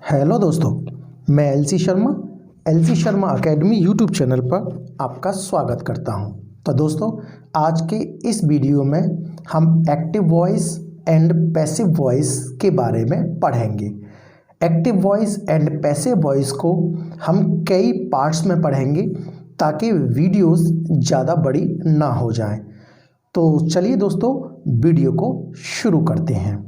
Hello दोस्तों, मैं LC Sharma academy YouTube channel पर आपका स्वागत करता हूं। तो दोस्तों, आज के इस वीडियो में हम active voice and passive voice के बारे में पढ़ेंगे। Active voice and passive voice को हम कई पार्ट्स में पढ़ेंगे ताकि वीडियोस ज़्यादा बड़ी ना हो जाएं। तो चलिए दोस्तों, वीडियो को शुरू करते हैं।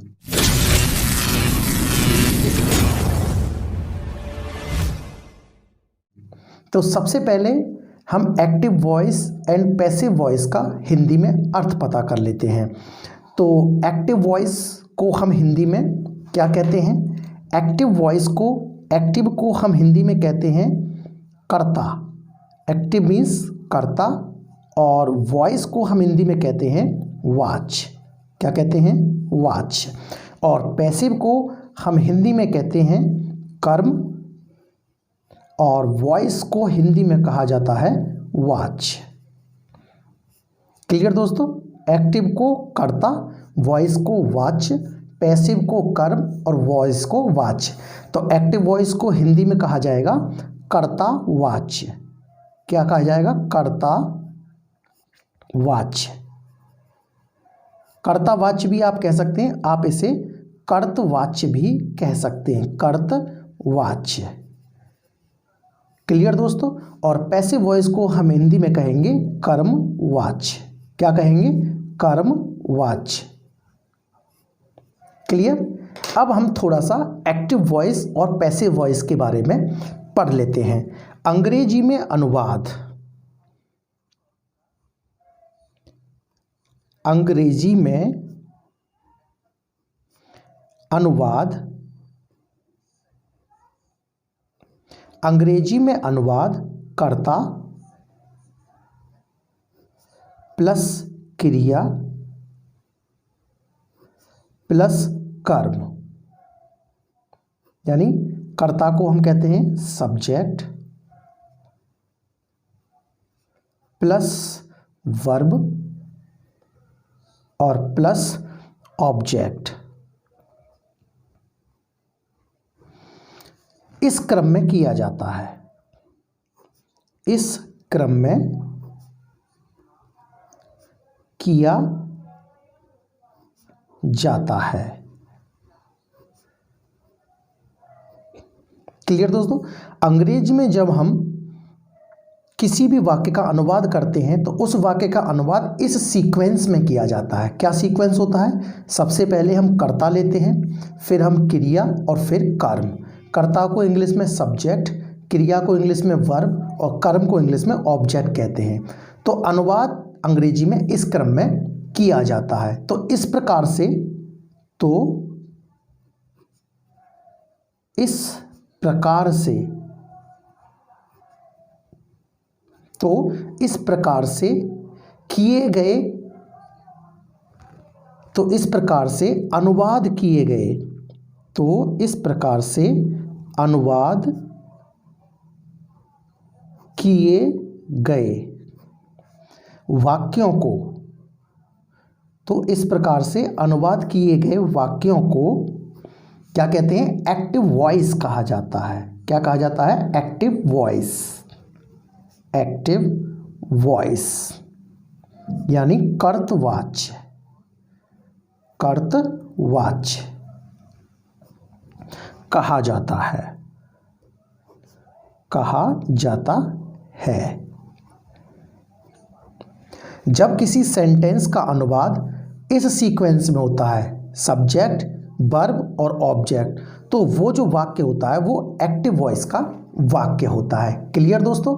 तो सबसे पहले हम active voice and passive voice का हिंदी में अर्थ पता कर लेते हैं। तो एक्टिव वॉइस को हम हिंदी में क्या कहते हैं? एक्टिव को हम हिंदी में कहते हैं कर्ता। एक्टिव मीन्स कर्ता, और वॉइस को हम हिंदी में कहते हैं वाच। क्या कहते हैं? वाच। और पैसिव को हम हिंदी में कहते हैं कर्म, और वॉइस को हिंदी में कहा जाता है वाच। क्लियर दोस्तों? एक्टिव को कर्ता, वॉइस को वाच, पैसिव को कर्म और वॉइस को वाच। तो एक्टिव वॉइस को हिंदी में कहा जाएगा कर्ता वाच। क्या कहा जाएगा? कर्ता वाच। कर्ता वाच भी आप कह सकते हैं, आप इसे कर्तवाच्य भी कह सकते हैं, कर्तवाच्य। क्लियर दोस्तों? और पैसिव वॉइस को हम हिंदी में कहेंगे कर्मवाच। क्या कहेंगे? कर्मवाच। क्लियर? अब हम थोड़ा सा एक्टिव वॉइस और पैसिव वॉइस के बारे में पढ़ लेते हैं। अंग्रेजी में अनुवाद। अंग्रेजी में अनुवाद, अंग्रेजी में अनुवाद कर्ता प्लस क्रिया प्लस कर्म, यानी कर्ता को हम कहते हैं सब्जेक्ट प्लस वर्ब और प्लस ऑब्जेक्ट। इस क्रम में किया जाता है। इस क्रम में किया जाता है। क्लियर दोस्तों? अंग्रेजी में जब हम किसी भी वाक्य का अनुवाद करते हैं तो उस वाक्य का अनुवाद इस सीक्वेंस में किया जाता है। क्या सीक्वेंस होता है? सबसे पहले हम कर्ता लेते हैं, फिर हम क्रिया और फिर कर्म। कर्ता को इंग्लिश में सब्जेक्ट, क्रिया को इंग्लिश में वर्ब और कर्म को इंग्लिश में ऑब्जेक्ट कहते हैं। तो अनुवाद अंग्रेजी में इस क्रम में किया जाता है। तो इस प्रकार से किए गए, तो इस प्रकार से अनुवाद किए गए, तो इस प्रकार से अनुवाद किए गए वाक्यों को, तो इस प्रकार से अनुवाद किए गए वाक्यों को क्या कहते हैं? एक्टिव वॉइस कहा जाता है। क्या कहा जाता है? Active voice. एक्टिव वॉइस यानी कर्तवाच्य। कर्तवाच्य कहा जाता है। कहा जाता है। जब किसी सेंटेंस का अनुवाद इस सीक्वेंस में होता है, सब्जेक्ट, वर्ब और ऑब्जेक्ट, तो वो जो वाक्य होता है वो एक्टिव वॉइस का वाक्य होता है। क्लियर दोस्तों?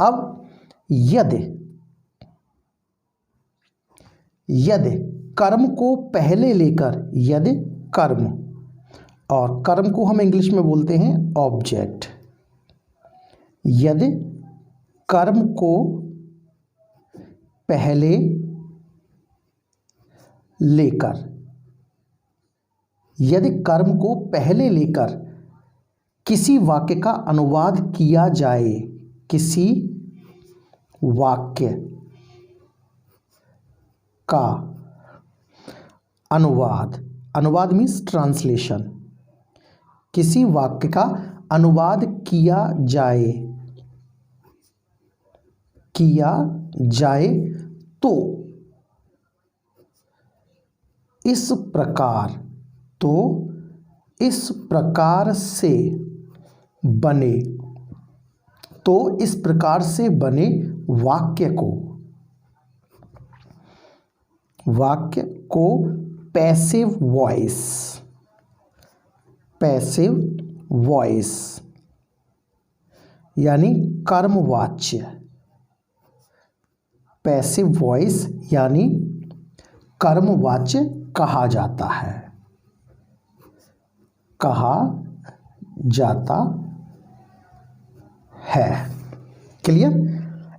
अब यदि कर्म को पहले लेकर, यदि कर्म, और कर्म को हम इंग्लिश में बोलते हैं ऑब्जेक्ट, यदि कर्म को पहले लेकर, यदि कर्म को पहले लेकर किसी वाक्य का अनुवाद किया जाए, किसी वाक्य का अनुवाद, अनुवाद मीन्स ट्रांसलेशन, किसी वाक्य का अनुवाद किया जाए तो इस प्रकार से बने वाक्य को पैसिव वॉइस यानी कर्मवाच्य, पैसिव वॉइस यानी कर्मवाच्य कहा जाता है। क्लियर?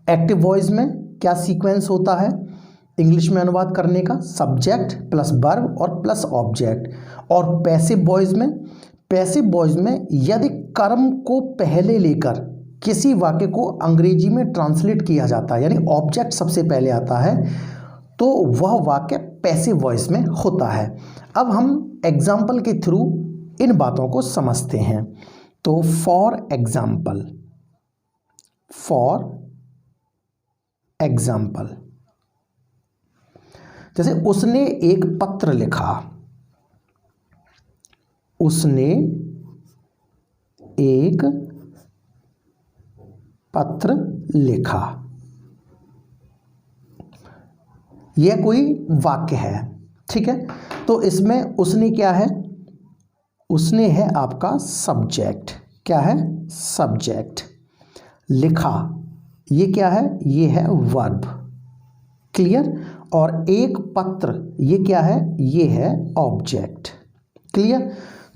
एक्टिव वॉइस में क्या सीक्वेंस होता है इंग्लिश में अनुवाद करने का? सब्जेक्ट प्लस वर्ब और प्लस ऑब्जेक्ट। और पैसिव वॉइस में यदि कर्म को पहले लेकर किसी वाक्य को अंग्रेजी में ट्रांसलेट किया जाता है, यानी ऑब्जेक्ट सबसे पहले आता है, तो वह वाक्य पैसिव वॉइस में होता है। अब हम एग्जाम्पल के थ्रू इन बातों को समझते हैं। तो फॉर एग्जाम्पल जैसे उसने एक पत्र लिखा, यह कोई वाक्य है, ठीक है। तो इसमें उसने क्या है? उसने है आपका सब्जेक्ट। क्या है? सब्जेक्ट। लिखा, ये क्या है? ये है वर्ब। क्लियर? और एक पत्र, ये क्या है? ये है ऑब्जेक्ट। क्लियर?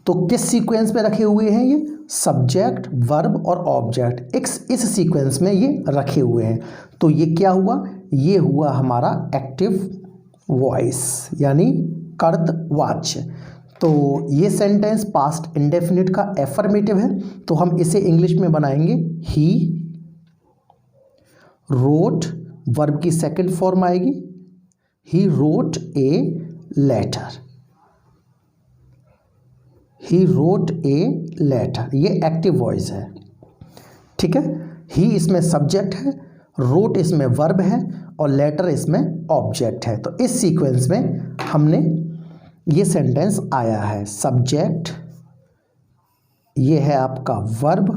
तो किस सीक्वेंस में रखे हुए हैं ये? सब्जेक्ट, वर्ब और ऑब्जेक्ट इस सीक्वेंस में ये रखे हुए हैं। तो ये क्या हुआ? ये हुआ हमारा एक्टिव वॉइस यानी कर्तवाच्य। तो ये सेंटेंस पास्ट इंडेफिनिट का एफर्मेटिव है, तो हम इसे इंग्लिश में बनाएंगे ही रोट, वर्ब की सेकंड फॉर्म आएगी, he wrote a letter. He wrote a letter, ये एक्टिव वॉइस है, ठीक है। ही इसमें सब्जेक्ट है, रोट इसमें वर्ब है और लेटर इसमें ऑब्जेक्ट है। तो इस सीक्वेंस में हमने ये सेंटेंस आया है। सब्जेक्ट, ये है आपका वर्ब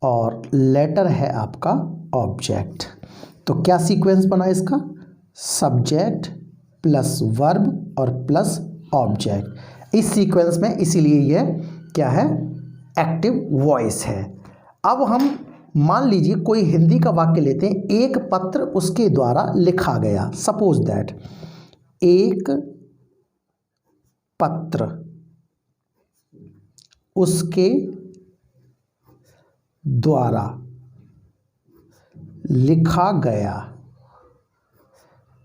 और लेटर है आपका ऑब्जेक्ट। तो क्या सीक्वेंस बना इसका? सब्जेक्ट प्लस वर्ब और प्लस ऑब्जेक्ट। इस सीक्वेंस में इसीलिए यह क्या है? एक्टिव वॉइस है। अब हम मान लीजिए कोई हिंदी का वाक्य लेते हैं, एक पत्र उसके द्वारा लिखा गया। सपोज दैट एक पत्र उसके द्वारा लिखा गया।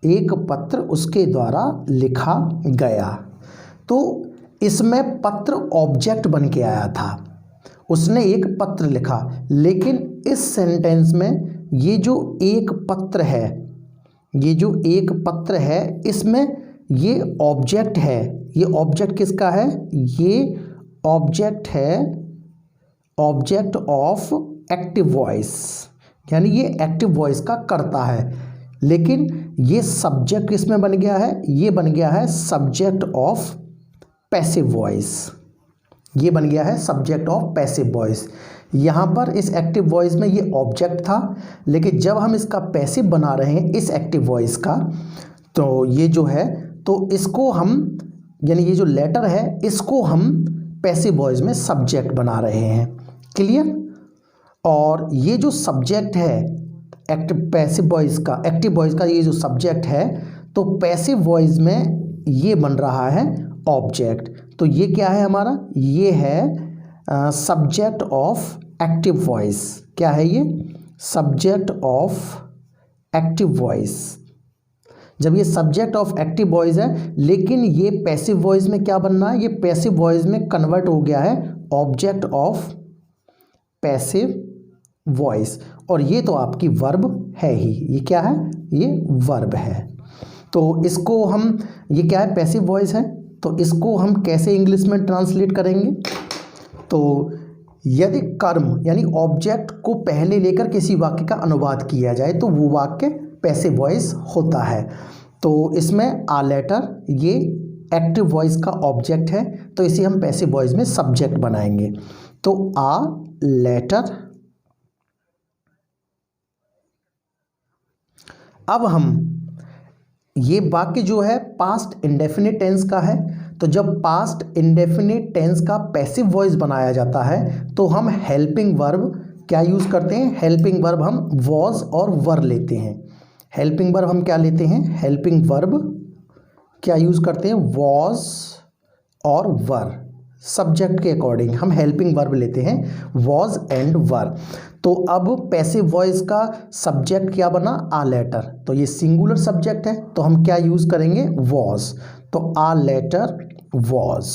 एक पत्र उसके द्वारा लिखा गया। तो इसमें पत्र ऑब्जेक्ट बन के आया था। उसने एक पत्र लिखा, लेकिन इस सेंटेंस में ये जो एक पत्र है, ये जो एक पत्र है, इसमें ये ऑब्जेक्ट है। ये ऑब्जेक्ट किसका है? ये ऑब्जेक्ट है ऑब्जेक्ट ऑफ एक्टिव वॉइस, यानी ये एक्टिव वॉइस का कर्ता है। लेकिन ये सब्जेक्ट किसमें बन गया है? ये बन गया है सब्जेक्ट ऑफ पैसिव वॉइस। ये बन गया है सब्जेक्ट ऑफ पैसिव वॉइस। यहाँ पर इस एक्टिव वॉइस में ये ऑब्जेक्ट था, लेकिन जब हम इसका पैसिव बना रहे हैं इस एक्टिव वॉइस का, तो ये जो है, तो इसको हम, यानी ये जो लेटर है, इसको हम पैसिव वॉइस में सब्जेक्ट बना रहे हैं। क्लियर? और ये जो सब्जेक्ट है एक्टिव पैसिव वॉइस का, एक्टिव वॉइस का ये जो सब्जेक्ट है, तो पैसिव वॉइस में ये बन रहा है ऑब्जेक्ट। तो ये क्या है हमारा? ये है सब्जेक्ट ऑफ एक्टिव वॉइस। क्या है ये? Subject of active voice. जब ये सब्जेक्ट ऑफ एक्टिव वॉइस है, लेकिन ये पैसिव वॉइस में क्या बनना है? ये पैसिव वॉइस में कन्वर्ट हो गया है ऑब्जेक्ट ऑफ पैसिव वॉइस। और ये तो आपकी वर्ब है ही। ये क्या है? ये वर्ब है। तो इसको हम, ये क्या है? पैसिव वॉइस है। तो इसको हम कैसे इंग्लिश में ट्रांसलेट करेंगे? तो यदि कर्म यानी ऑब्जेक्ट को पहले लेकर किसी वाक्य का अनुवाद किया जाए तो वो वाक्य पैसिव वॉइस होता है। तो इसमें आ लेटर ये एक्टिव वॉइस का ऑब्जेक्ट है, तो इसे हम पैसिव वॉइस में सब्जेक्ट बनाएंगे। तो आ लेटर, अब हम ये वाक्य जो है पास्ट इंडेफिनिट टेंस का है, तो जब पास्ट इंडेफिनिट टेंस का पैसिव वॉइस बनाया जाता है तो हम हेल्पिंग वर्ब क्या यूज़ करते हैं, हेल्पिंग वर्ब हम वॉज और वर लेते हैं। हेल्पिंग वर्ब हम क्या लेते हैं, हेल्पिंग वर्ब क्या यूज़ करते हैं, वॉज और वर। सब्जेक्ट के अकॉर्डिंग हम हेल्पिंग वर्ब लेते हैं वॉज एंड वर। तो अब पैसिव वॉइस का सब्जेक्ट क्या बना, आ लेटर, तो ये सिंगुलर सब्जेक्ट है तो हम क्या यूज़ करेंगे, वॉज। तो आ लेटर वॉज।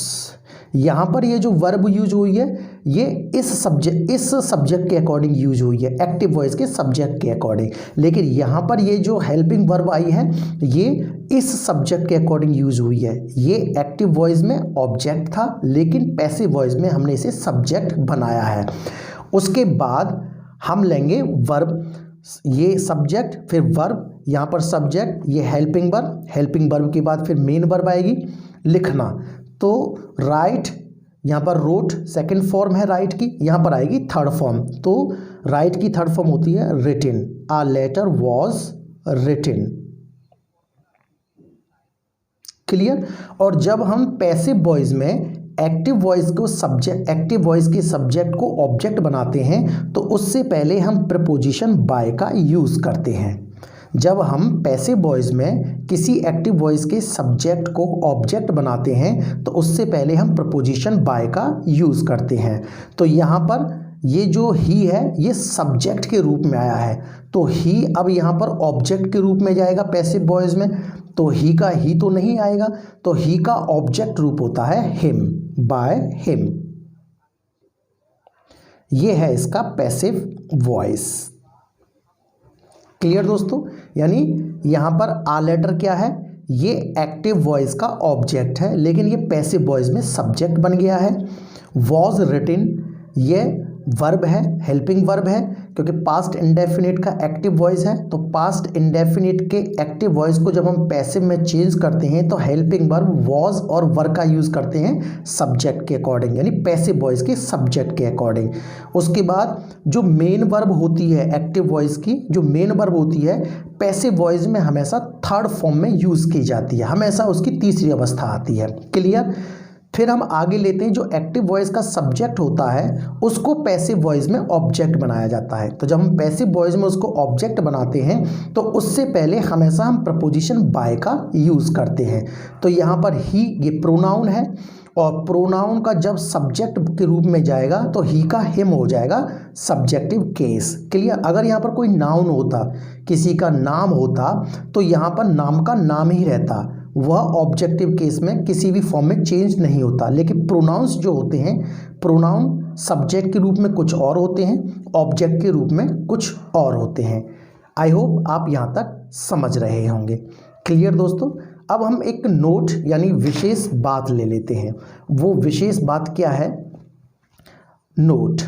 यहाँ पर ये जो वर्ब यूज हुई है ये इस सब्जेक्ट के अकॉर्डिंग यूज हुई है, एक्टिव वॉइस के सब्जेक्ट के अकॉर्डिंग। लेकिन यहाँ पर ये जो हेल्पिंग वर्ब आई है ये इस सब्जेक्ट के अकॉर्डिंग यूज हुई है। ये एक्टिव वॉइस में ऑब्जेक्ट था लेकिन पैसिव वॉइस में हमने इसे सब्जेक्ट बनाया है। उसके बाद हम लेंगे वर्ब, ये सब्जेक्ट फिर वर्ब, यहाँ पर सब्जेक्ट, ये हेल्पिंग वर्ब, हेल्पिंग वर्ब के बाद फिर मेन वर्ब आएगी लिखना। तो राइट, यहाँ पर रोट सेकंड फॉर्म है राइट की, यहाँ पर आएगी थर्ड फॉर्म। तो राइट की थर्ड फॉर्म होती है written, a letter was written. Clear. और जब हम पैसिव वॉइस में एक्टिव वॉइस को सब्जेक्ट, एक्टिव वॉइस के सब्जेक्ट को ऑब्जेक्ट बनाते हैं तो उससे पहले हम प्रपोजिशन बाय का यूज़ करते हैं। जब हम पैसिव वॉइस में किसी एक्टिव वॉइस के सब्जेक्ट को ऑब्जेक्ट बनाते हैं तो उससे पहले हम प्रपोजिशन बाय का यूज़ करते हैं। तो यहाँ पर ये जो ही है ये सब्जेक्ट के रूप में आया है, तो ही अब यहाँ पर ऑब्जेक्ट के रूप में जाएगा पैसिव वॉइस में। तो ही का ही तो नहीं आएगा, तो ही का ऑब्जेक्ट रूप होता है हिम, बाय हिम। ये है इसका पैसिव वॉइस। क्लियर दोस्तों। यानी यहाँ पर आ लेटर क्या है, ये एक्टिव वॉइस का ऑब्जेक्ट है लेकिन ये पैसिव वॉइस में सब्जेक्ट बन गया है। वॉज रिटिन ये वर्ब है, हेल्पिंग वर्ब है, क्योंकि पास्ट इंडेफिनिट का एक्टिव वॉइस है। तो पास्ट इंडेफिनिट के एक्टिव वॉइस को जब हम पैसिव में चेंज करते हैं तो हेल्पिंग वर्ब वॉज और वर का यूज़ करते हैं सब्जेक्ट के अकॉर्डिंग, यानी पैसिव वॉइस के सब्जेक्ट के अकॉर्डिंग। उसके बाद जो मेन वर्ब होती है एक्टिव वॉइस की, जो मेन वर्ब होती है पैसिव वॉइस में हमेशा थर्ड फॉर्म में यूज़ की जाती है, हमेशा उसकी तीसरी अवस्था आती है। क्लियर। फिर हम आगे लेते हैं जो एक्टिव वॉइस का सब्जेक्ट होता है उसको पैसिव वॉइस में ऑब्जेक्ट बनाया जाता है। तो जब हम पैसिव वॉइस में उसको ऑब्जेक्ट बनाते हैं तो उससे पहले हमेशा हम प्रपोजिशन बाय का यूज़ करते हैं। तो यहाँ पर ही ये प्रोनाउन है और प्रोनाउन का जब सब्जेक्ट के रूप में जाएगा तो ही का हिम हो जाएगा सब्जेक्टिव केस। क्लियर। अगर यहाँ पर कोई नाउन होता, किसी का नाम होता तो यहाँ पर नाम का नाम ही रहता, वह ऑब्जेक्टिव केस में किसी भी फॉर्म में चेंज नहीं होता। लेकिन प्रोनाउंस जो होते हैं, प्रोनाउन सब्जेक्ट के रूप में कुछ और होते हैं, ऑब्जेक्ट के रूप में कुछ और होते हैं। आई होप आप यहाँ तक समझ रहे होंगे। क्लियर दोस्तों। अब हम एक नोट यानी विशेष बात ले लेते हैं। वो विशेष बात क्या है, नोट।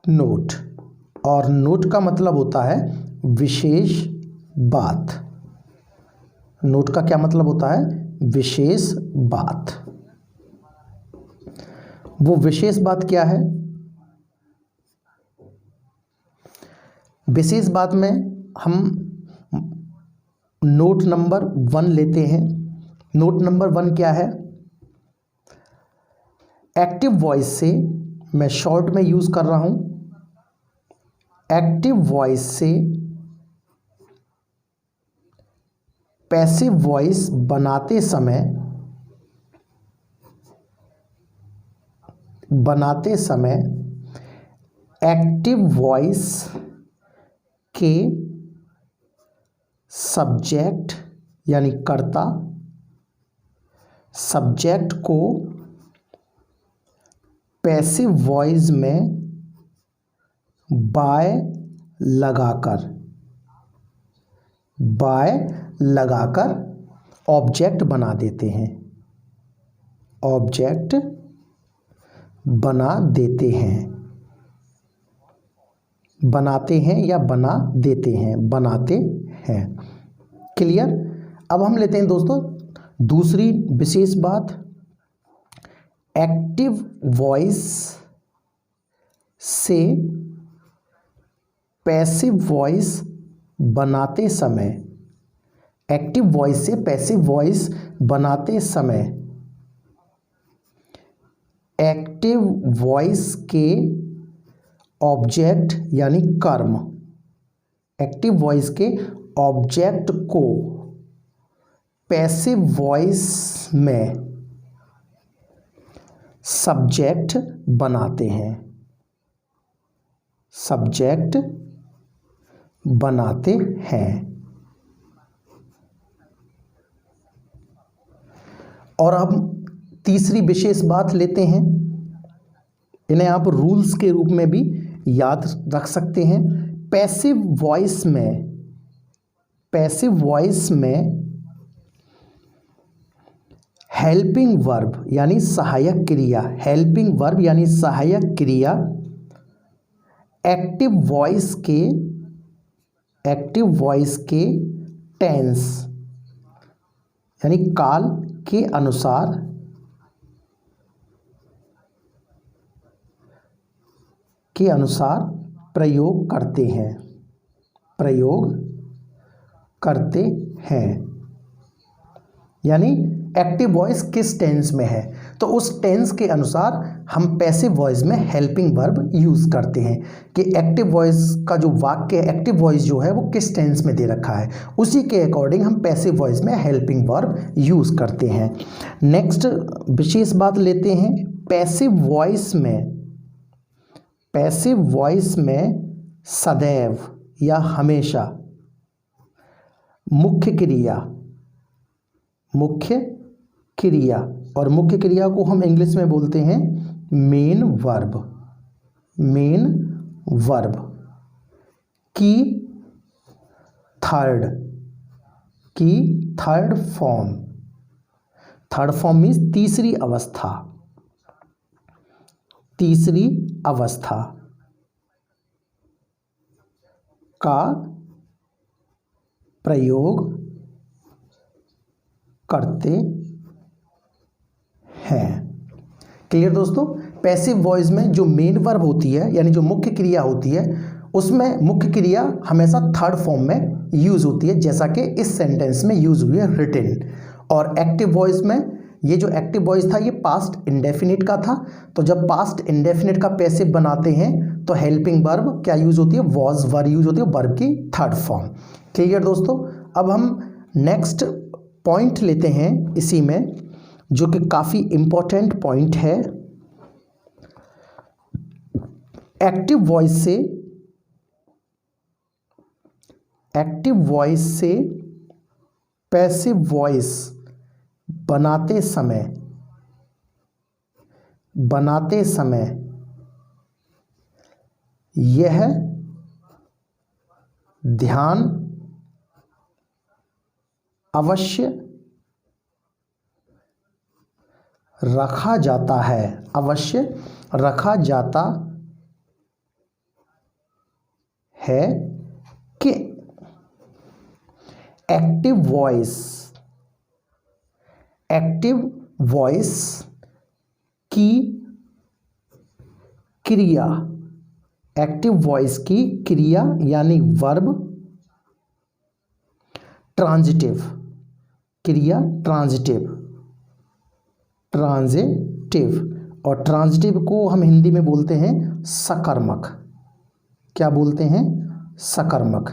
नोट और नोट का मतलब होता है विशेष बात। नोट का क्या मतलब होता है, विशेष बात। वो विशेष बात क्या है, विशेष बात में हम नोट नंबर 1 लेते हैं। नोट नंबर 1 क्या है, एक्टिव वॉइस से, मैं शॉर्ट में यूज़ कर रहा हूँ, एक्टिव वॉइस से पैसिव वॉइस बनाते समय एक्टिव वॉइस के सब्जेक्ट यानी कर्ता, सब्जेक्ट को पैसिव वॉइस में बाय लगाकर ऑब्जेक्ट बना देते हैं, ऑब्जेक्ट बना देते हैं, बनाते हैं या बना देते हैं, बनाते हैं। क्लियर। अब हम लेते हैं दोस्तों दूसरी विशेष बात, एक्टिव वॉइस से पैसिव वॉइस बनाते समय, एक्टिव वॉइस से पैसिव वॉइस बनाते समय एक्टिव वॉइस के ऑब्जेक्ट यानी कर्म, एक्टिव वॉइस के ऑब्जेक्ट को पैसिव वॉइस में सब्जेक्ट बनाते हैं, सब्जेक्ट बनाते हैं। और अब तीसरी विशेष बात लेते हैं, इन्हें आप रूल्स के रूप में भी याद रख सकते हैं। पैसिव वॉइस में, पैसिव वॉइस में हेल्पिंग वर्ब यानी सहायक क्रिया, हेल्पिंग वर्ब यानी सहायक क्रिया एक्टिव वॉइस के टेंस यानी काल के अनुसार प्रयोग करते हैं, यानी एक्टिव वॉइस किस टेंस में है तो उस टेंस के अनुसार हम पैसिव वॉइस में हेल्पिंग वर्ब यूज़ करते हैं कि एक्टिव वॉइस का जो वाक्य है, एक्टिव वॉइस जो है वो किस टेंस में दे रखा है, उसी के अकॉर्डिंग हम पैसिव वॉइस में हेल्पिंग वर्ब यूज़ करते हैं। नेक्स्ट विशेष बात लेते हैं, पैसिव वॉइस में सदैव या हमेशा मुख्य क्रिया, और मुख्य क्रिया को हम इंग्लिश में बोलते हैं मेन वर्ब की थर्ड फॉर्म मीन्स तीसरी अवस्था का प्रयोग करते हैं। क्लियर दोस्तों। पैसिव वॉइस में जो मेन वर्ब होती है यानी जो मुख्य क्रिया होती है, उसमें मुख्य क्रिया हमेशा थर्ड फॉर्म में यूज होती है, जैसा कि इस सेंटेंस में यूज हुई है रिटन। और एक्टिव वॉइस में ये जो एक्टिव वॉइस था ये पास्ट इंडेफिनिट का था, तो जब पास्ट इंडेफिनिट का पैसिव बनाते हैं तो हेल्पिंग वर्ब क्या यूज होती है, वॉज वर्ब यूज होती है, वर्ब की थर्ड फॉर्म। क्लियर दोस्तों। अब हम नेक्स्ट पॉइंट लेते हैं इसी में, जो कि काफ़ी इम्पोर्टेंट पॉइंट है। एक्टिव वॉइस से पैसिव वॉइस बनाते समय यह ध्यान अवश्य रखा जाता है कि एक्टिव वॉइस की क्रिया यानी वर्ब ट्रांजिटिव और ट्रांजिटिव को हम हिंदी में बोलते हैं सकर्मक। क्या बोलते हैं, सकर्मक।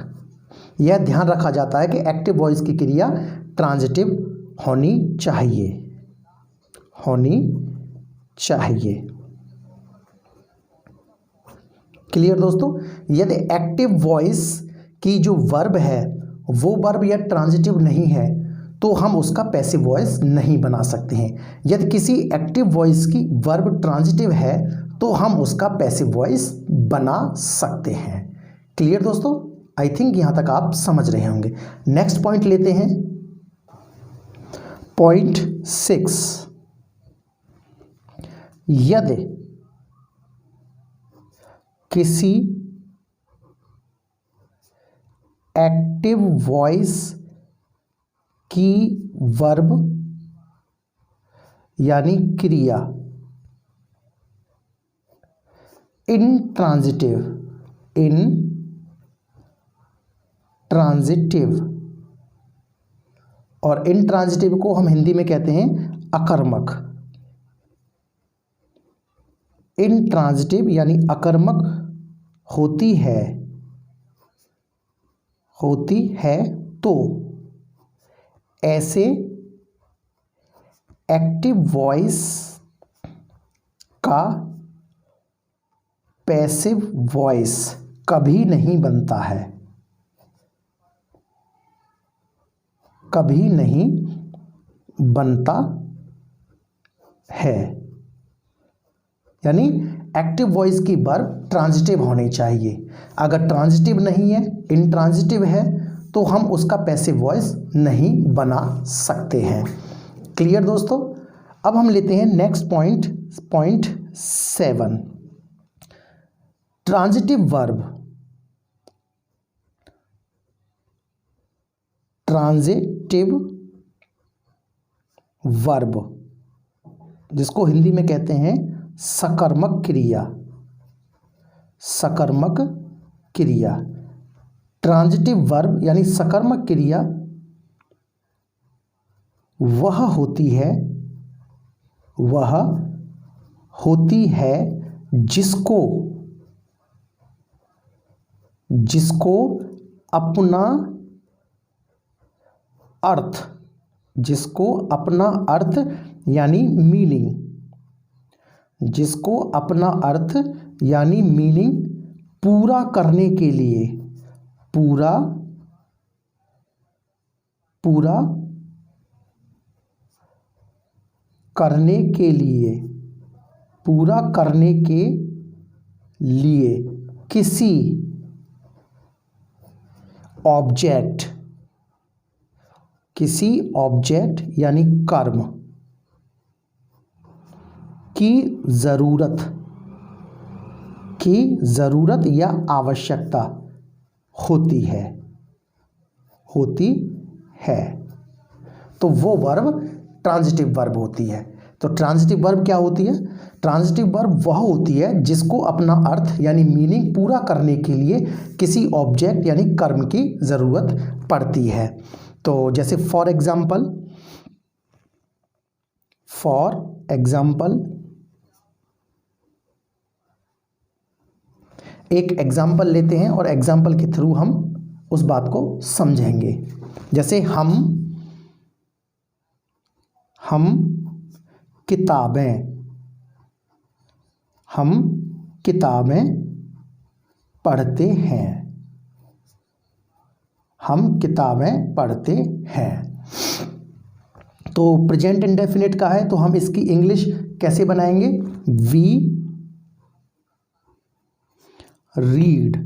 यह ध्यान रखा जाता है कि एक्टिव वॉइस की क्रिया ट्रांजिटिव होनी चाहिए। क्लियर दोस्तों। यदि एक्टिव वॉइस की जो वर्ब है वो वर्ब या ट्रांजिटिव नहीं है तो हम उसका पैसिव वॉइस नहीं बना सकते हैं। यदि किसी एक्टिव वॉइस की वर्ब ट्रांजिटिव है तो हम उसका पैसिव वॉइस बना सकते हैं। क्लियर दोस्तों। आई थिंक यहाँ तक आप समझ रहे होंगे। नेक्स्ट पॉइंट लेते हैं। पॉइंट 6 यदि किसी एक्टिव वॉइस की वर्ब यानी क्रिया इंट्रांजिटिव और इंट्रांजिटिव को हम हिंदी में कहते हैं अकर्मक। इंट्रांजिटिव यानी अकर्मक होती है तो ऐसे एक्टिव वॉइस का पैसिव वॉइस कभी नहीं बनता है, कभी नहीं बनता है। यानी एक्टिव वॉइस की वर्ब ट्रांजिटिव होनी चाहिए। अगर ट्रांजिटिव नहीं है, इंट्रांजिटिव है, तो हम उसका पैसिव वॉइस नहीं बना सकते हैं। क्लियर दोस्तों। अब हम लेते हैं next point 7 transitive verb. Transitive verb जिसको हिंदी में कहते हैं सकर्मक क्रिया। सकर्मक क्रिया ट्रांजिटिव वर्ब यानी सकर्मक क्रिया वह होती है जिसको अपना अर्थ यानी मीनिंग पूरा करने के लिए किसी ऑब्जेक्ट यानी कर्म की ज़रूरत या आवश्यकता होती है तो वो वर्ब ट्रांजिटिव वर्ब होती है। तो ट्रांजिटिव वर्ब क्या होती है? ट्रांजिटिव वर्ब वह होती है जिसको अपना अर्थ यानी मीनिंग पूरा करने के लिए किसी ऑब्जेक्ट यानी कर्म की ज़रूरत पड़ती है। तो जैसे फॉर एग्जाम्पल एक एग्जाम्पल लेते हैं और एग्जाम्पल के थ्रू हम उस बात को समझेंगे। जैसे हम किताबें पढ़ते हैं। तो प्रेजेंट इंडेफिनिट का है तो हम इसकी इंग्लिश कैसे बनाएंगे? We read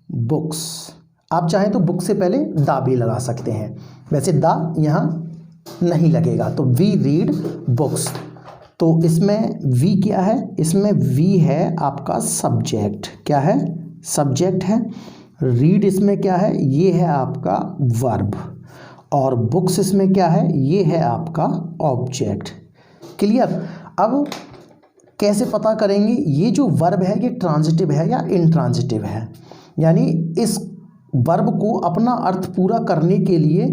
books. आप चाहें तो बुक से पहले दा भी लगा सकते हैं, वैसे दा यहाँ नहीं लगेगा। तो वी रीड बुक्स। तो इसमें वी क्या है? इसमें वी है आपका सब्जेक्ट। क्या है? सब्जेक्ट है। रीड इसमें क्या है? ये है आपका वर्ब। और बुक्स इसमें क्या है? ये है आपका ऑब्जेक्ट। क्लियर। अब कैसे पता करेंगे ये जो वर्ब है ये ट्रांजिटिव है या इंट्रांजिटिव है? यानी इस वर्ब को अपना अर्थ पूरा करने के लिए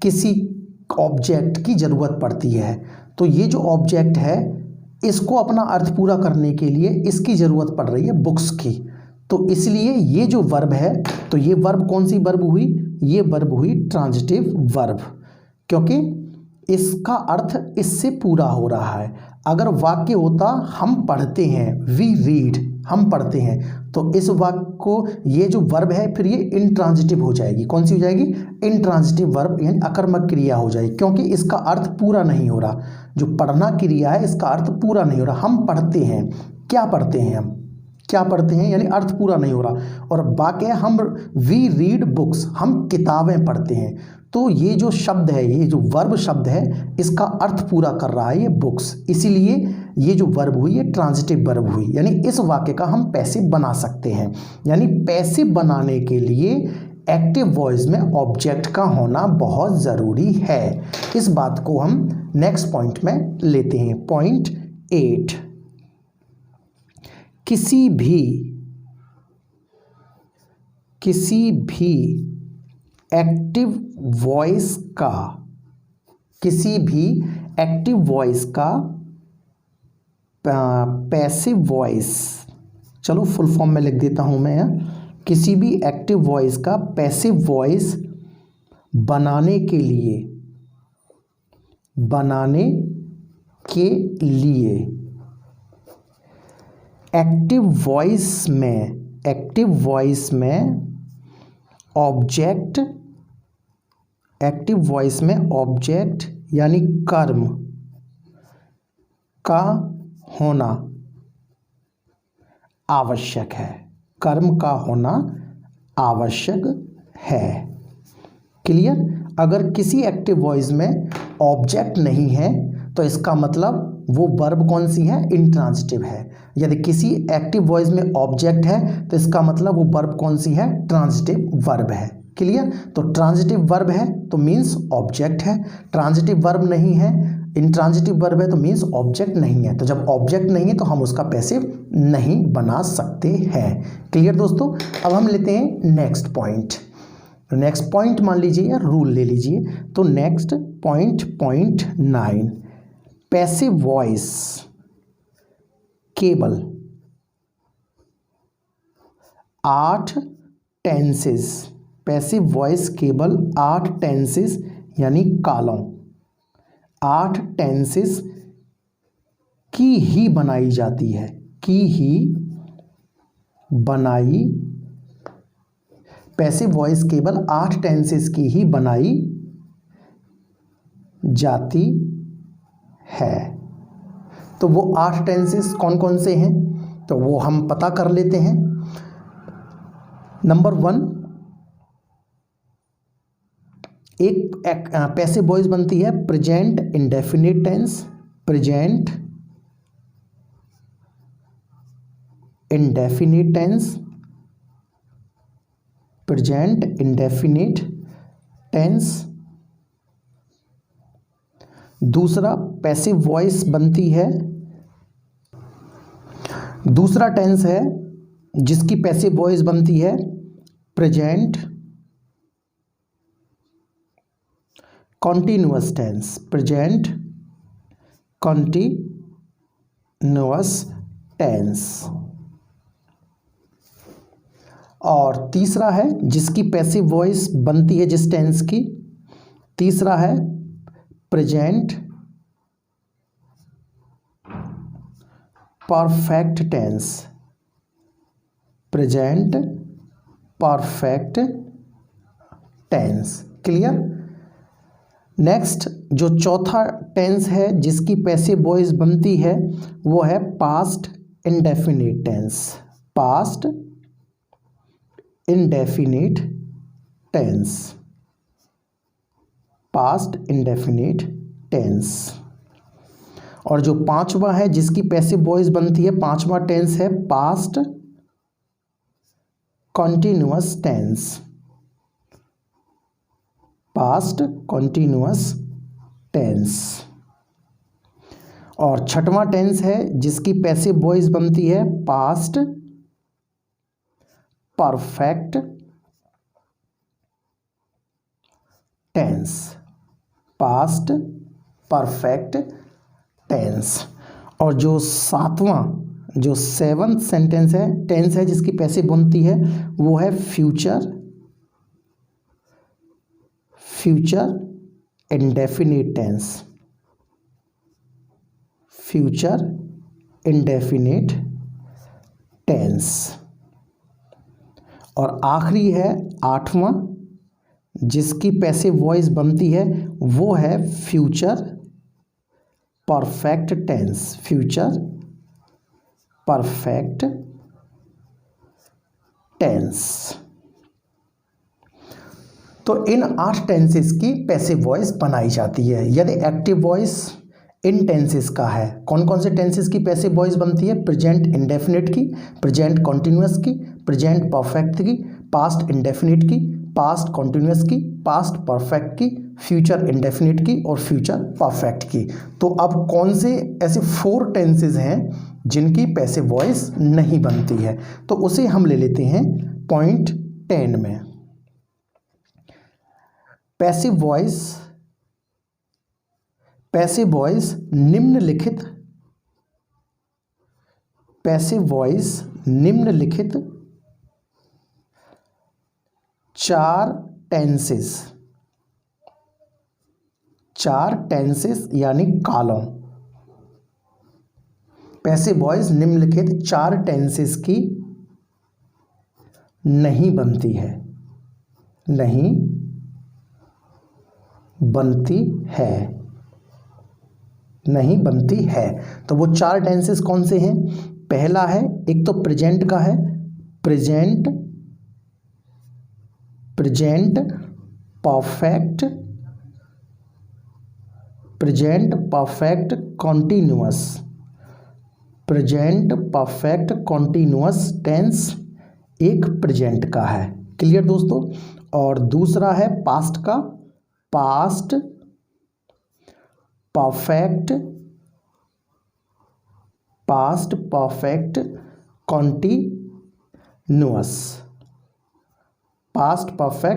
किसी ऑब्जेक्ट की ज़रूरत पड़ती है। तो ये जो ऑब्जेक्ट है इसको अपना अर्थ पूरा करने के लिए इसकी ज़रूरत पड़ रही है बुक्स की। तो इसलिए ये जो वर्ब है, तो ये वर्ब कौन सी वर्ब हुई? ये वर्ब हुई ट्रांजिटिव वर्ब, क्योंकि इसका अर्थ इससे पूरा हो रहा है। अगर वाक्य होता हम पढ़ते हैं, वी रीड, हम पढ़ते हैं, तो इस वाक्य को ये जो वर्ब है फिर ये इंट्रांजिटिव हो जाएगी। कौन सी हो जाएगी? इंट्रांजिटिव वर्ब यानी अकर्मक क्रिया हो जाएगी, क्योंकि इसका अर्थ पूरा नहीं हो रहा। जो पढ़ना क्रिया है इसका अर्थ पूरा नहीं हो रहा। हम पढ़ते हैं, क्या पढ़ते हैं हम? क्या पढ़ते हैं, यानी अर्थ पूरा नहीं हो रहा। और वाक्य है हम वी रीड बुक्स, हम किताबें पढ़ते हैं। तो ये जो शब्द है, ये जो वर्ब शब्द है, इसका अर्थ पूरा कर रहा है ये बुक्स, इसीलिए ये जो वर्ब हुई ये ट्रांजिटिव वर्ब हुई, यानी इस वाक्य का हम पैसिव बना सकते हैं। यानी पैसिव बनाने के लिए एक्टिव वॉइस में ऑब्जेक्ट का होना बहुत ज़रूरी है। इस बात को हम नेक्स्ट पॉइंट में लेते हैं। पॉइंट 8, किसी भी एक्टिव वॉइस का पैसिव वॉइस, चलो फुल फॉर्म में लिख देता हूं मैं, किसी भी एक्टिव वॉइस का पैसिव वॉइस बनाने के लिए एक्टिव वॉइस में ऑब्जेक्ट यानी कर्म का होना आवश्यक है। कर्म का होना आवश्यक है। क्लियर? अगर किसी एक्टिव वॉइस में ऑब्जेक्ट नहीं है तो इसका मतलब वो वर्ब कौन सी है, इंट्रांजिटिव है। यदि किसी एक्टिव वॉइस में ऑब्जेक्ट है तो इसका मतलब वो वर्ब कौन सी है, ट्रांजिटिव वर्ब है। क्लियर? तो ट्रांजिटिव वर्ब है तो मीन्स ऑब्जेक्ट है, ट्रांजिटिव वर्ब नहीं है, इंट्रांजिटिव वर्ब है तो मीन्स ऑब्जेक्ट नहीं है। तो जब ऑब्जेक्ट नहीं है तो हम उसका पैसिव नहीं बना सकते हैं। क्लियर दोस्तों? अब हम लेते हैं नेक्स्ट पॉइंट। नेक्स्ट पॉइंट मान लीजिए या रूल ले लीजिए। तो next point, point 9, passive voice केवल 8 टेंसेस, पैसिव वॉइस केवल 8 टेंसेस यानी कालों, 8 टेंसेस की ही बनाई जाती है, पैसिव वॉइस केवल 8 टेंसेस की ही बनाई जाती है। तो वो 8 टेंसेस कौन कौन से हैं तो वो हम पता कर लेते हैं। नंबर 1, एक पैसिव वॉइस बनती है present indefinite tense, present indefinite tense, present indefinite tense. दूसरा पैसिव वॉइस बनती है, दूसरा टेंस है जिसकी पैसिव वॉइस बनती है present continuous tense, present continuous tense. और तीसरा है जिसकी पैसिव वॉइस बनती है जिस टेंस की, तीसरा है present perfect tense, present perfect tense. Clear? Next जो चौथा टेंस है जिसकी पैसिव वॉइस बनती है वो है past indefinite tense, past indefinite tense, past indefinite tense. और जो पांचवा है जिसकी पैसिव वॉइस बनती है, पांचवा टेंस है past continuous tense, past continuous tense. और छठवां टेंस है जिसकी पैसिव वॉइस बनती है past perfect tense, past perfect tense. और जो सातवां, जो 7th सेंटेंस है, टेंस है जिसकी पैसिव बनती है वो है future indefinite tense, future indefinite tense. और आखिरी है 8वां जिसकी पैसिव वॉइस बनती है वो है future perfect tense, future perfect tense. तो इन 8 टेंसेस की पैसिव वॉइस बनाई जाती है। यदि एक्टिव वॉइस इन टेंसेस का है, कौन कौन से टेंसेस की पैसिव वॉइस बनती है? प्रेजेंट इंडेफिनिट की, प्रेजेंट कॉन्टिन्यूअस की, प्रेजेंट परफेक्ट की, पास्ट इंडेफिनिट की, पास्ट कॉन्टिन्यूअस की, पास्ट परफेक्ट की, फ्यूचर इंडेफिनिट की और फ्यूचर परफेक्ट की। तो अब कौन से ऐसे 4 टेंसेस हैं जिनकी पैसिव वॉइस नहीं बनती है? तो उसे हम ले लेते हैं पॉइंट 10 में। पैसिव वॉइस निम्नलिखित 4 टेंसेस यानी कालों, पैसिव वॉइस निम्नलिखित 4 टेंसेस की नहीं बनती है, नहीं बनती है। तो वो 4 टेंसेस कौन से हैं? पहला है, एक तो प्रेजेंट का है, प्रेजेंट परफेक्ट कॉन्टिन्यूअस टेंस एक प्रेजेंट का है। क्लियर दोस्तों? और दूसरा है पास्ट का, past perfect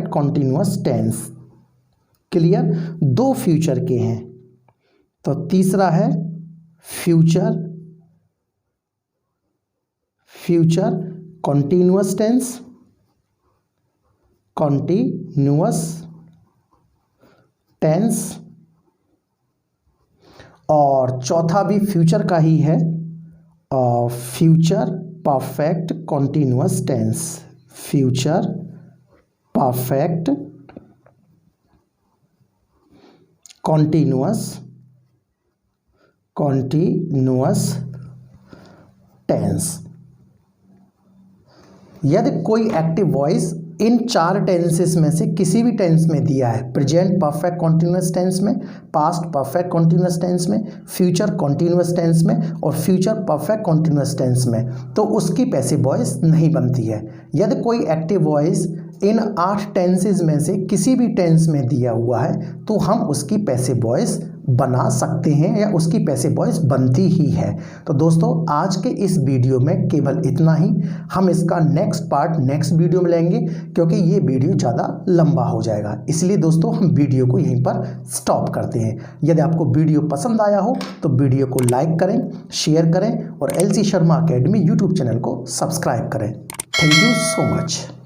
continuous tense. Clear? 2 future के हैं। तो तीसरा है फ्यूचर कॉन्टिन्यूअस टेंस और चौथा भी फ्यूचर का ही है, future perfect continuous tense. Future perfect continuous tense. यदि कोई एक्टिव वॉइस इन 4 टेंसेस में से किसी भी टेंस में दिया है, प्रेजेंट परफेक्ट कॉन्टिन्यूअस टेंस में, पास्ट परफेक्ट कॉन्टिन्यूअस टेंस में, फ्यूचर कॉन्टिन्यूअस टेंस में और फ्यूचर परफेक्ट कॉन्टिन्यूअस टेंस में, तो उसकी पैसिव वॉइस नहीं बनती है। यदि कोई एक्टिव वॉइस इन 8 टेंसेस में से किसी भी टेंस में दिया हुआ है तो हम उसकी पैसिव वॉइस बना सकते हैं या उसकी पैसिव वॉइस बनती ही है। तो दोस्तों आज के इस वीडियो में केवल इतना ही। हम इसका नेक्स्ट पार्ट नेक्स्ट वीडियो में लेंगे क्योंकि ये वीडियो ज़्यादा लंबा हो जाएगा, इसलिए दोस्तों हम वीडियो को यहीं पर स्टॉप करते हैं। यदि आपको वीडियो पसंद आया हो तो वीडियो को लाइक करें, शेयर करें और LC Sharma academy YouTube channel को सब्सक्राइब करें। Thank you so much.